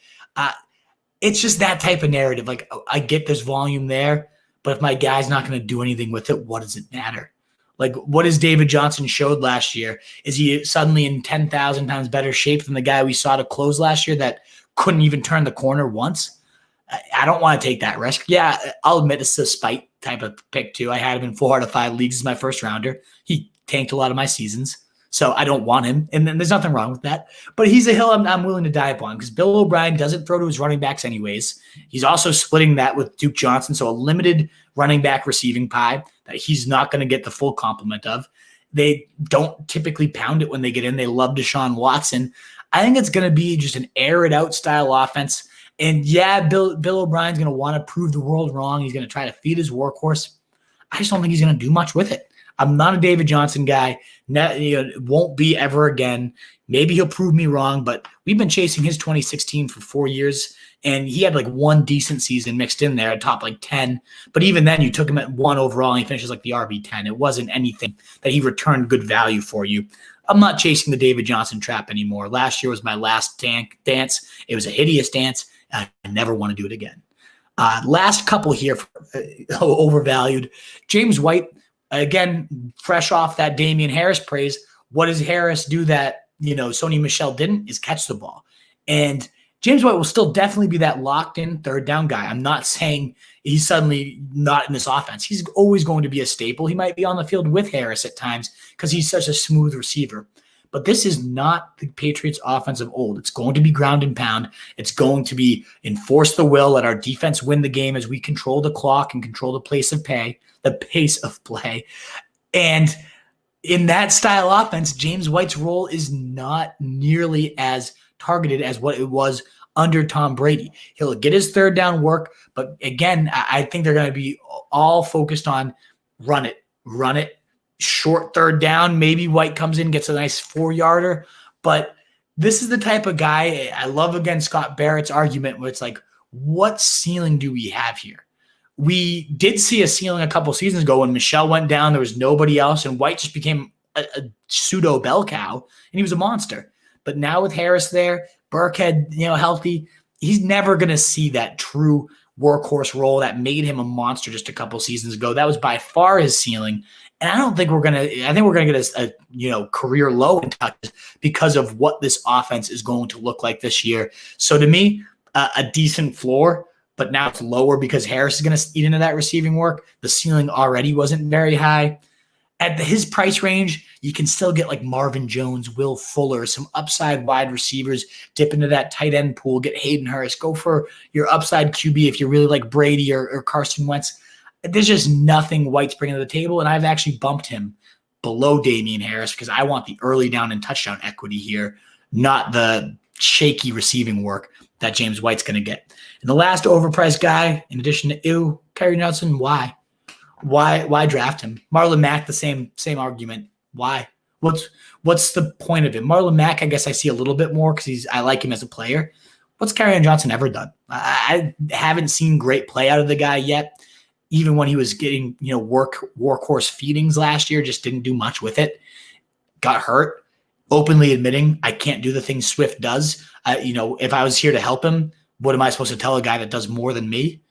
It's just that type of narrative. Like, I get there's volume there, but if my guy's not going to do anything with it, what does it matter? Like, what has David Johnson showed last year? Is he suddenly in 10,000 times better shape than the guy we saw to close last year that couldn't even turn the corner once? I don't want to take that risk. Yeah, I'll admit it's a spite type of pick too. I had him in 4 out of 5 leagues as my first rounder. He tanked a lot of my seasons, so I don't want him. And then there's nothing wrong with that. But he's a hill I'm willing to die upon because Bill O'Brien doesn't throw to his running backs anyways. He's also splitting that with Duke Johnson, so a limited running back receiving pie that he's not going to get the full complement of. They don't typically pound it when they get in. They love Deshaun Watson. I think it's going to be just an air it out style offense. And yeah, Bill O'Brien's going to want to prove the world wrong. He's going to try to feed his workhorse. I just don't think he's going to do much with it. I'm not a David Johnson guy. Won't be ever again. Maybe he'll prove me wrong, but we've been chasing his 2016 for 4 years, and he had like one decent season mixed in there, top like 10. But even then, you took him at 1 overall, and he finishes like the RB10. It wasn't anything that he returned good value for you. I'm not chasing the David Johnson trap anymore. Last year was my last dance. It was a hideous dance. I never want to do it again. Last couple here, overvalued. James White, again, fresh off that Damian Harris praise. What does Harris do that, Sony Michel didn't? Is catch the ball. And James White will still definitely be that locked-in third down guy. I'm not saying he's suddenly not in this offense. He's always going to be a staple. He might be on the field with Harris at times because he's such a smooth receiver. But this is not the Patriots offense of old. It's going to be ground and pound. It's going to be enforce the will, let our defense win the game as we control the clock and control the pace of play. And in that style offense, James White's role is not nearly as targeted as what it was under Tom Brady. He'll get his third down work, but again, I think they're going to be all focused on run it, short third down. Maybe White comes in, gets a nice 4-yarder, but this is the type of guy I love. Again, Scott Barrett's argument where it's like, what ceiling do we have here? We did see a ceiling a couple seasons ago when Michelle went down. There was nobody else, and White just became a pseudo bell cow, and he was a monster. But now with Harris there, Burkhead, healthy, he's never going to see that true workhorse role that made him a monster just a couple seasons ago. That was by far his ceiling. And I don't think we're going to, I think we're going to get a career low in touches because of what this offense is going to look like this year. So to me, a decent floor, but now it's lower because Harris is going to eat into that receiving work. The ceiling already wasn't very high. At his price range, you can still get like Marvin Jones, Will Fuller, some upside wide receivers, dip into that tight end pool, get Hayden Hurst, go for your upside QB if you really like Brady or Carson Wentz. There's just nothing White's bringing to the table, and I've actually bumped him below Damian Harris because I want the early down and touchdown equity here, not the shaky receiving work that James White's going to get. And the last overpriced guy, in addition to Kerryon Johnson, why? Why draft him? Marlon Mack, the same argument. Why? What's the point of it? Marlon Mack, I guess I see a little bit more because I like him as a player. What's Kerryon Johnson ever done? I haven't seen great play out of the guy yet. Even when he was getting workhorse feedings last year, just didn't do much with it. Got hurt. Openly admitting I can't do the things Swift does. If I was here to help him, what am I supposed to tell a guy that does more than me?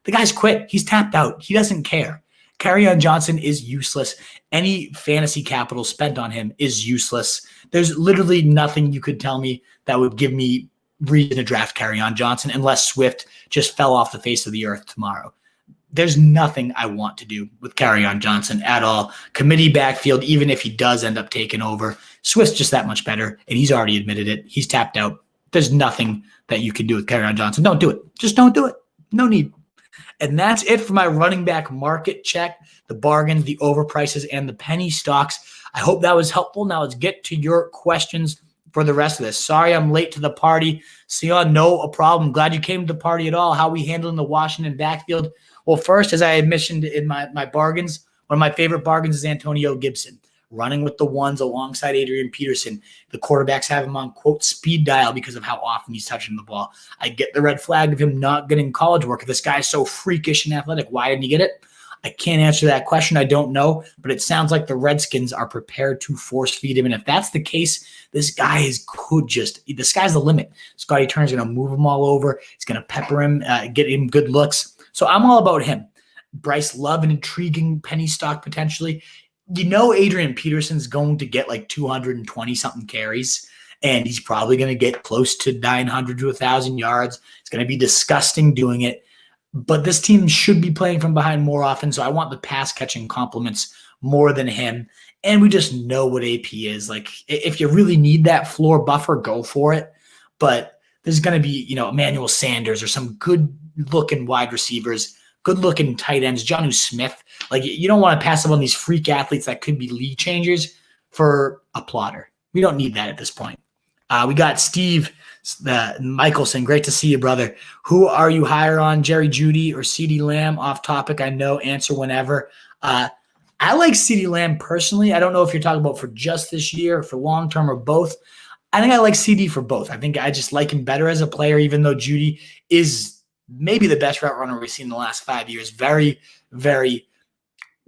The guy's quit. He's tapped out. He doesn't care. Kerryon Johnson is useless. Any fantasy capital spent on him is useless. There's literally nothing you could tell me that would give me reason to draft Kerryon Johnson unless Swift just fell off the face of the earth tomorrow. There's nothing I want to do with Kerryon Johnson at all. Committee backfield, even if he does end up taking over, Swift's just that much better, and he's already admitted it. He's tapped out. There's nothing that you can do with Kerryon Johnson. Don't do it. Just don't do it. No need. And that's it for my running back market check, the bargains, the overprices, and the penny stocks. I hope that was helpful. Now let's get to your questions for the rest of this. Sorry I'm late to the party. Sion, no problem. Glad you came to the party at all. How are we handling the Washington backfield? Well, first, as I had mentioned in my bargains, one of my favorite bargains is Antonio Gibson, running with the ones alongside Adrian Peterson. The quarterbacks have him on, quote, speed dial because of how often he's touching the ball. I get the red flag of him not getting college work. If this guy's so freakish and athletic, why didn't he get it? I can't answer that question. I don't know, but it sounds like the Redskins are prepared to force feed him. And if that's the case, this guy the sky's the limit. Scotty Turner's going to move him all over. He's going to pepper him, get him good looks. So I'm all about him. Bryce Love, an intriguing penny stock potentially. Adrian Peterson's going to get like 220-something carries, and he's probably going to get close to 900 to 1,000 yards. It's going to be disgusting doing it. But this team should be playing from behind more often, so I want the pass-catching compliments more than him. And we just know what AP is. Like, if you really need that floor buffer, go for it. But there's going to be, Emmanuel Sanders or some good-looking wide receivers, good-looking tight ends, Jonnu Smith. Like, you don't want to pass up on these freak athletes that could be league changers for a plotter. We don't need that at this point. We got Steve Michelson. Great to see you, brother. Who are you higher on, Jerry Jeudy or CeeDee Lamb? Off topic, I know. Answer whenever. I like CeeDee Lamb personally. I don't know if you're talking about for just this year or for long-term or both. I think I like CD for both. I think I just like him better as a player, even though Jeudy is maybe the best route runner we've seen in the last 5 years. Very, very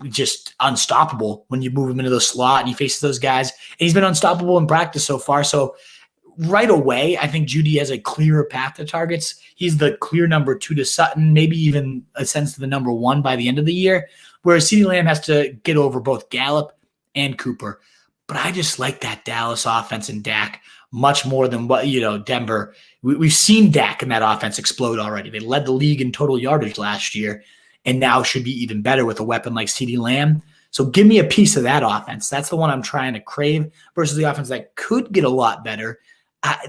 just unstoppable when you move him into the slot and he faces those guys. And he's been unstoppable in practice so far. So right away, I think Jeudy has a clearer path to targets. He's the clear number 2 to Sutton, maybe even ascends to the number 1 by the end of the year, whereas CeeDee Lamb has to get over both Gallup and Cooper. But I just like that Dallas offense and Dak much more than what, Denver. We've seen Dak and that offense explode already. They led the league in total yardage last year and now should be even better with a weapon like CeeDee Lamb. So give me a piece of that offense. That's the one I'm trying to crave versus the offense that could get a lot better.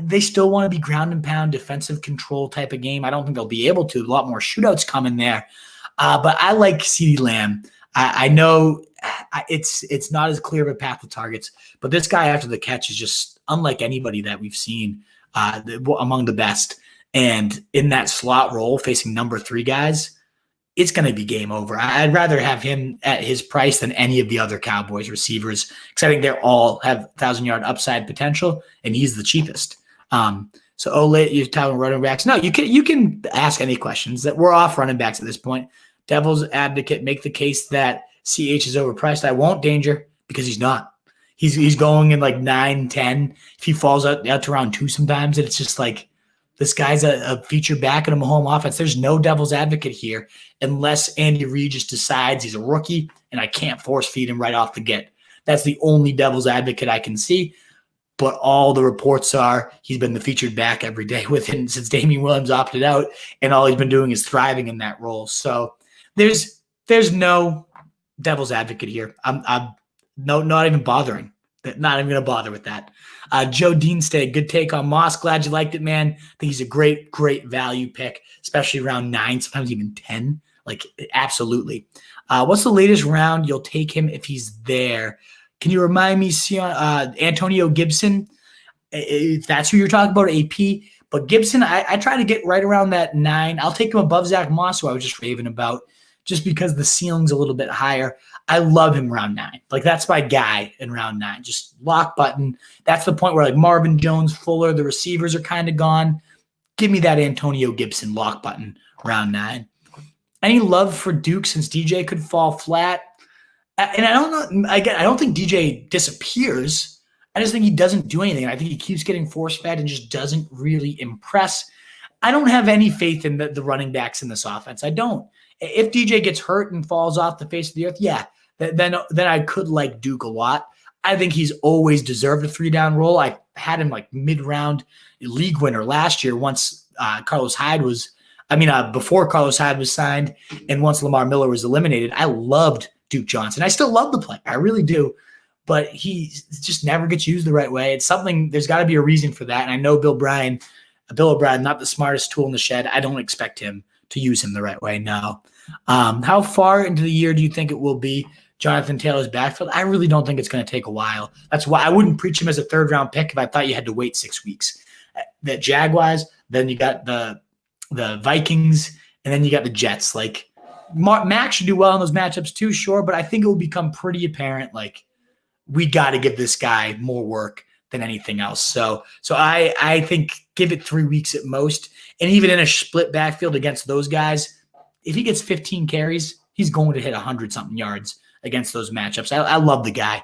They still want to be ground and pound, defensive control type of game. I don't think they'll be able to. A lot more shootouts coming there. But I like CeeDee Lamb. I know it's not as clear of a path to targets, but this guy after the catch is just unlike anybody that we've seen among the best. And in that slot role facing number 3 guys, it's going to be game over. I'd rather have him at his price than any of the other Cowboys receivers, because I think they all have 1,000-yard upside potential, and he's the cheapest. So Ole, you're talking running backs. No, you can ask any questions. That we're off running backs at this point. Devil's advocate, make the case that CH is overpriced. I won't, Danger, because he's not. He's going in like 9, 10. If he falls out to round 2 sometimes, it's just like this guy's a feature back in a Mahomes offense. There's no devil's advocate here unless Andy Reid just decides he's a rookie and I can't force feed him right off the get. That's the only devil's advocate I can see. But all the reports are he's been the featured back every day with him since Damian Williams opted out, and all he's been doing is thriving in that role. So there's no devil's advocate here. I'm not even bothering. Not even going to bother with that. Joe Deanstay, good take on Moss. Glad you liked it, man. I think he's a great value pick, especially around 9, sometimes even 10. Like, absolutely. What's the latest round you'll take him if he's there? Can you remind me, Antonio Gibson, if that's who you're talking about, AP? But Gibson, I try to get right around that 9. I'll take him above Zach Moss, who I was just raving about, just because the ceiling's a little bit higher. I love him round 9. Like, that's my guy in round 9. Just lock button. That's the point where, like, Marvin Jones, Fuller, the receivers are kind of gone. Give me that Antonio Gibson lock button round 9. Any love for Duke since DJ could fall flat? And I don't know. I don't think DJ disappears. I just think he doesn't do anything. I think he keeps getting force-fed and just doesn't really impress. I don't have any faith in the running backs in this offense. I don't. If DJ gets hurt and falls off the face of the earth, yeah, then I could like Duke a lot. I think he's always deserved a 3-down role. I had him like mid-round league winner last year once Carlos Hyde was – before Carlos Hyde was signed and once Lamar Miller was eliminated. I loved Duke Johnson. I still love the player. I really do. But he just never gets used the right way. It's something – there's got to be a reason for that. And I know Bill O'Brien, not the smartest tool in the shed. I don't expect him to use him the right way, no. How far into the year do you think it will be Jonathan Taylor's backfield? I really don't think it's going to take a while. That's why I wouldn't preach him as a 3rd-round pick if I thought you had to wait 6 weeks. The Jaguars, then you got the Vikings, and then you got the Jets. Like, Mac should do well in those matchups too, sure, but I think it will become pretty apparent, like, we got to give this guy more work than anything else. So I think give it 3 weeks at most. And even in a split backfield against those guys, if he gets 15 carries, he's going to hit 100-something yards against those matchups. I love the guy.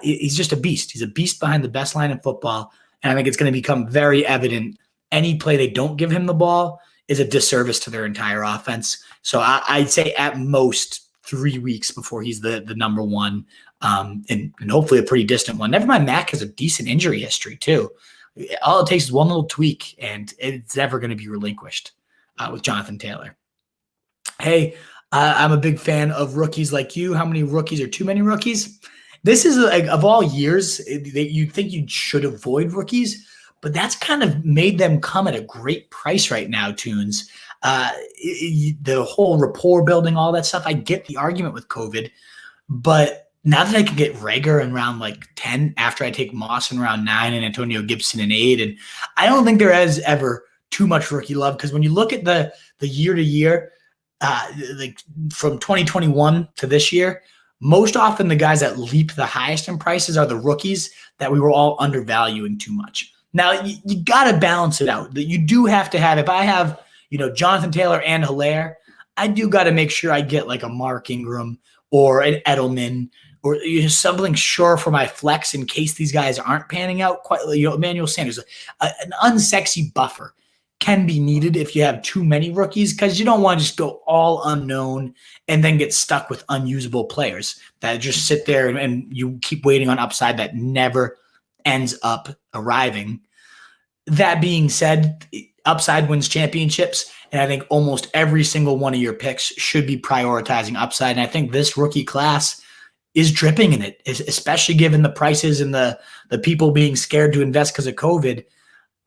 He's just a beast. He's a beast behind the best line in football. And I think it's going to become very evident any play they don't give him the ball is a disservice to their entire offense. So I'd say at most 3 weeks before he's the number one, and hopefully a pretty distant one. Never mind, Mac has a decent injury history too. All it takes is one little tweak, and it's never going to be relinquished with Jonathan Taylor. Hey, I'm a big fan of rookies like you. How many rookies are too many rookies? This is, like, of all years, you'd think you should avoid rookies, but that's kind of made them come at a great price right now, Tunes. The whole rapport building, all that stuff, I get the argument with COVID, but now that I can get Rager in round like 10 after I take Moss in round 9 and Antonio Gibson in 8, and I don't think there is ever too much rookie love, because when you look at the year-to-year, like from 2021 to this year, most often the guys that leap the highest in prices are the rookies that we were all undervaluing too much. Now, you got to balance it out. You do have to have, if I have, Jonathan Taylor and Hilaire, I do got to make sure I get like a Mark Ingram or an Edelman or something sure for my flex in case these guys aren't panning out quite. Emmanuel Sanders, an unsexy buffer can be needed if you have too many rookies, because you don't want to just go all unknown and then get stuck with unusable players that just sit there and you keep waiting on upside that never ends up arriving. That being said, upside wins championships, and I think almost every single one of your picks should be prioritizing upside. And I think this rookie class is dripping in it, especially given the prices and the people being scared to invest because of COVID.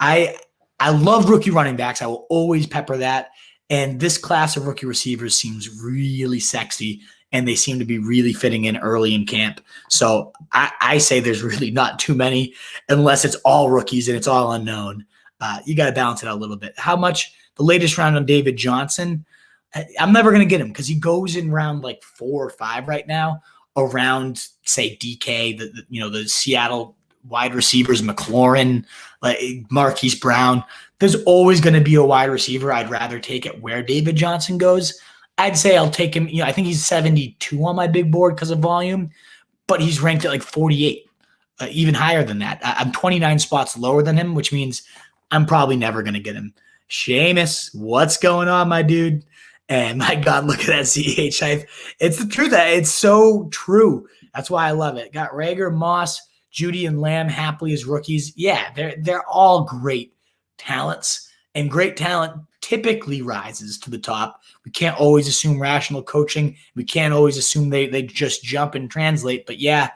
I love rookie running backs. I will always pepper that. And this class of rookie receivers seems really sexy, and they seem to be really fitting in early in camp. So I say there's really not too many unless it's all rookies and it's all unknown. You got to balance it out a little bit. How much the latest round on David Johnson? I'm never going to get him because he goes in round like 4 or 5 right now around, say, DK, the Seattle wide receivers, McLaurin, like Marquise Brown. There's always going to be a wide receiver I'd rather take it where David Johnson goes. I'd say I'll take him. I think he's 72 on my big board because of volume, but he's ranked at like 48, even higher than that. I'm 29 spots lower than him, which means I'm probably never going to get him. Seamus, what's going on, my dude? And my God, look at that CH hype. It's the truth. It's so true. That's why I love it. Got Rager, Moss, Judy, and Lamb happily as rookies. Yeah, they're all great talents, and great talent typically rises to the top. We can't always assume rational coaching. We can't always assume they just jump and translate. But yeah,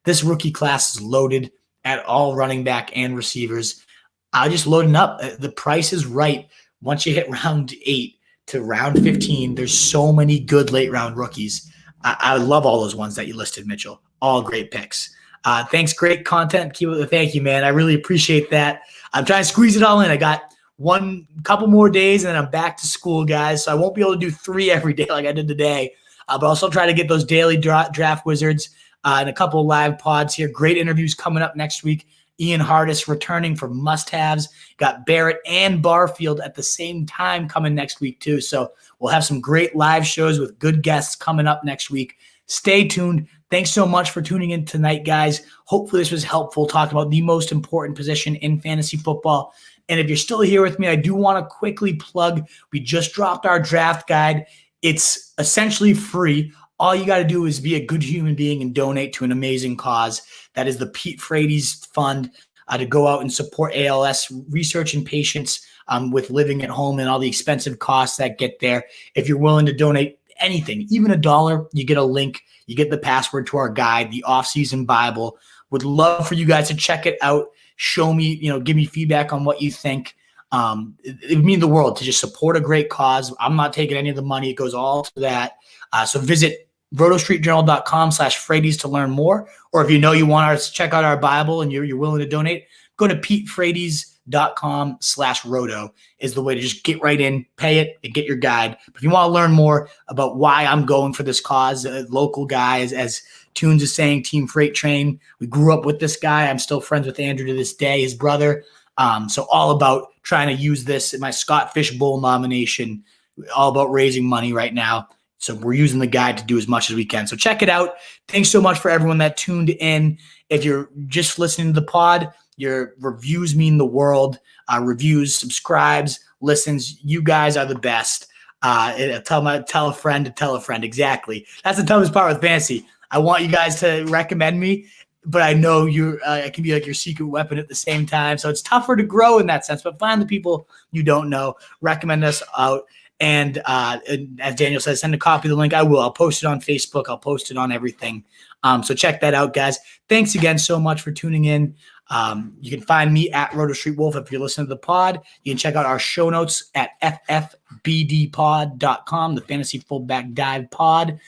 this rookie class is loaded at all running back and receivers. I just loading up. The price is right. Once you hit round 8 to round 15, there's so many good late round rookies. I love all those ones that you listed, Mitchell. All great picks. Thanks. Great content. Thank you, man. I really appreciate that. I'm trying to squeeze it all in. I got couple more days and then I'm back to school, guys. So I won't be able to do 3 every day like I did today. But I'll still try to get those daily draft wizards and a couple of live pods here. Great interviews coming up next week. Ian Hardis returning for must-haves. Got Barrett and Barfield at the same time coming next week too. So we'll have some great live shows with good guests coming up next week. Stay tuned. Thanks so much for tuning in tonight, guys. Hopefully this was helpful talking about the most important position in fantasy football. And if you're still here with me, I do want to quickly plug, we just dropped our draft guide. It's essentially free. All you got to do is be a good human being and donate to an amazing cause. That is the Pete Frates Fund to go out and support ALS research and patients with living at home and all the expensive costs that get there. If you're willing to donate anything, even $1, you get a link. You get the password to our guide, the off-season Bible. Would love for you guys to check it out. Show me, give me feedback on what you think. It would mean the world to just support a great cause. I'm not taking any of the money. It goes all to that. So visit rotostreetjournal.com/Frates to learn more. Or if you want to check out our Bible and you're willing to donate, go to petefrates.com/roto is the way to just get right in, pay it, and get your guide. But if you want to learn more about why I'm going for this cause, local guys, as Tunes is saying, Team Freight Train. We grew up with this guy. I'm still friends with Andrew to this day, his brother. So all about trying to use this, my Scott Fish Bowl nomination, all about raising money right now. So we're using the guide to do as much as we can. So check it out. Thanks so much for everyone that tuned in. If you're just listening to the pod, your reviews mean the world. Reviews, subscribes, listens. You guys are the best. Tell a friend to tell a friend. Exactly. That's the toughest part with fantasy. I want you guys to recommend me, but I know I can be like your secret weapon at the same time. So it's tougher to grow in that sense, but find the people you don't know, recommend us out. And as Daniel says, send a copy of the link. I will. I'll post it on Facebook. I'll post it on everything. So check that out, guys. Thanks again so much for tuning in. You can find me at RotoStreetWolf if you're listening to the pod. You can check out our show notes at ffbdpod.com, the Fantasy Fullback Dive Pod,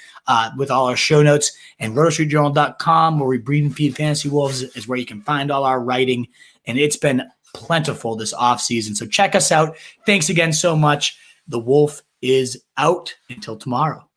with all our show notes. And rotostreetjournal.com, where we breed and feed fantasy wolves, is where you can find all our writing. And it's been plentiful this offseason. So check us out. Thanks again so much. The Wolf is out until tomorrow.